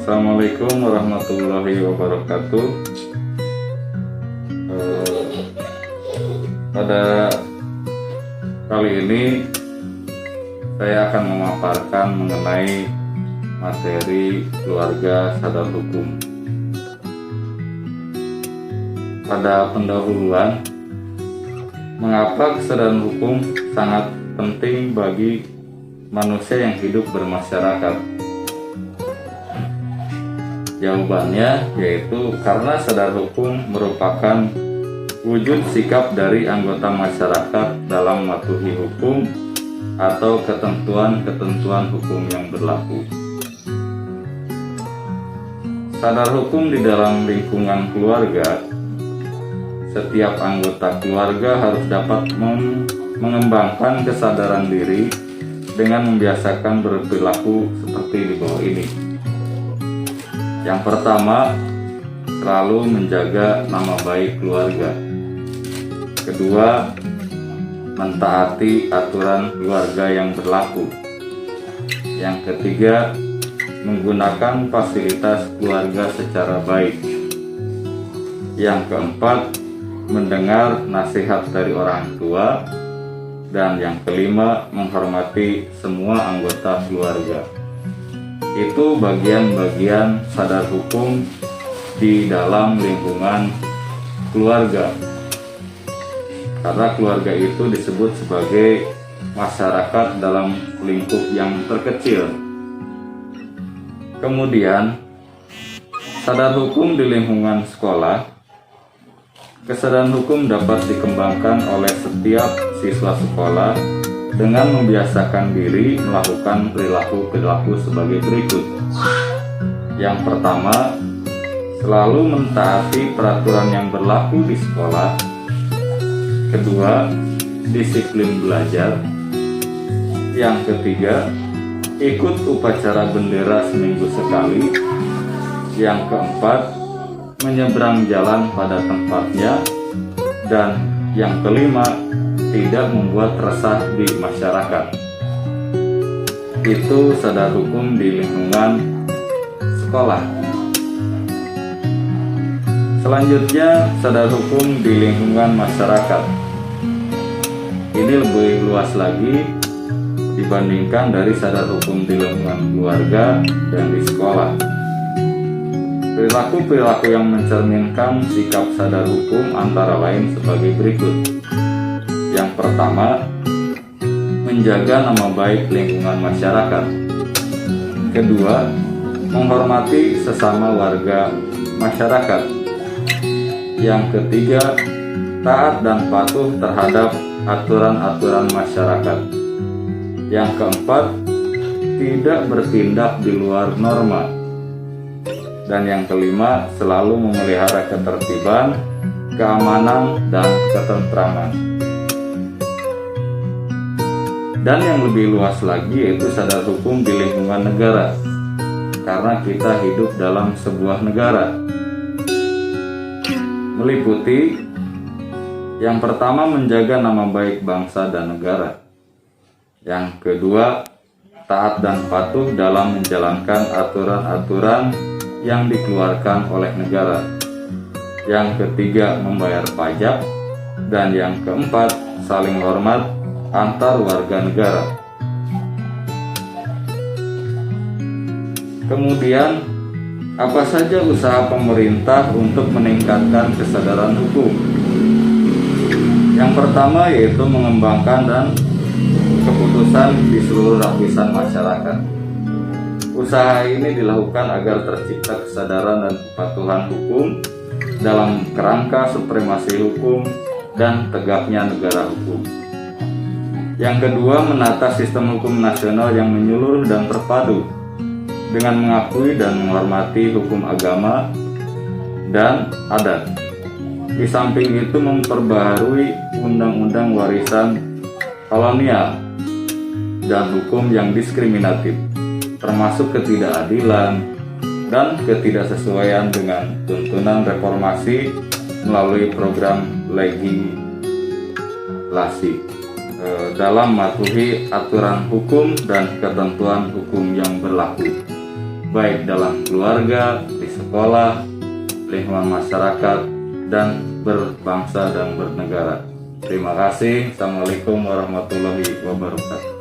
Assalamualaikum warahmatullahi wabarakatuh. Pada kali ini saya akan memaparkan mengenai materi keluarga sadar hukum. Pada pendahuluan, mengapa kesadaran hukum sangat penting bagi manusia yang hidup bermasyarakat? Jawabannya yaitu karena sadar hukum merupakan wujud sikap dari anggota masyarakat dalam mematuhi hukum atau ketentuan-ketentuan hukum yang berlaku. Sadar hukum di dalam lingkungan keluarga, setiap anggota keluarga harus dapat mengembangkan kesadaran diri dengan membiasakan berperilaku seperti di bawah ini. Yang pertama, selalu menjaga nama baik keluarga. Kedua, mentaati aturan keluarga yang berlaku. Yang ketiga, menggunakan fasilitas keluarga secara baik. Yang keempat, mendengar nasihat dari orang tua. Dan yang kelima, menghormati semua anggota keluarga. Itu bagian-bagian sadar hukum di dalam lingkungan keluarga. Karena keluarga itu disebut sebagai masyarakat dalam lingkup yang terkecil. Kemudian, sadar hukum di lingkungan sekolah. Kesadaran hukum dapat dikembangkan oleh setiap siswa sekolah dengan membiasakan diri melakukan perilaku-perilaku sebagai berikut. Yang pertama, selalu mentaati peraturan yang berlaku di sekolah. Kedua, disiplin belajar. Yang ketiga, ikut upacara bendera seminggu sekali. Yang keempat, menyeberang jalan pada tempatnya. Dan yang kelima, tidak membuat resah di masyarakat. Itu sadar hukum di lingkungan sekolah. Selanjutnya, sadar hukum di lingkungan masyarakat. Ini lebih luas lagi dibandingkan dari sadar hukum di lingkungan keluarga dan di sekolah. Perilaku-perilaku yang mencerminkan sikap sadar hukum antara lain sebagai berikut. Yang pertama, menjaga nama baik lingkungan masyarakat. Kedua, menghormati sesama warga masyarakat. Yang ketiga, taat dan patuh terhadap aturan-aturan masyarakat. Yang keempat, tidak bertindak di luar norma. Dan yang kelima, selalu memelihara ketertiban, keamanan, dan ketentraman. Dan yang lebih luas lagi yaitu sadar hukum di lingkungan negara. Karena kita hidup dalam sebuah negara. Meliputi yang pertama, menjaga nama baik bangsa dan negara. Yang kedua, taat dan patuh dalam menjalankan aturan-aturan yang dikeluarkan oleh negara. Yang ketiga, membayar pajak. Dan yang keempat, saling hormat antar warga negara. Kemudian, apa saja usaha pemerintah untuk meningkatkan kesadaran hukum? Yang pertama yaitu mengembangkan dan keputusan di seluruh lapisan masyarakat. Usaha ini dilakukan agar tercipta kesadaran dan kepatuhan hukum dalam kerangka supremasi hukum dan tegaknya negara hukum. Yang kedua, menata sistem hukum nasional yang menyeluruh dan terpadu dengan mengakui dan menghormati hukum agama dan adat. Di samping itu, memperbaharui undang-undang warisan kolonial dan hukum yang diskriminatif, termasuk ketidakadilan dan ketidaksesuaian dengan tuntunan reformasi melalui program legislasi dalam mematuhi aturan hukum dan ketentuan hukum yang berlaku. baik dalam keluarga, di sekolah, lingkungan masyarakat, dan berbangsa dan bernegara. Terima kasih. Assalamualaikum warahmatullahi wabarakatuh.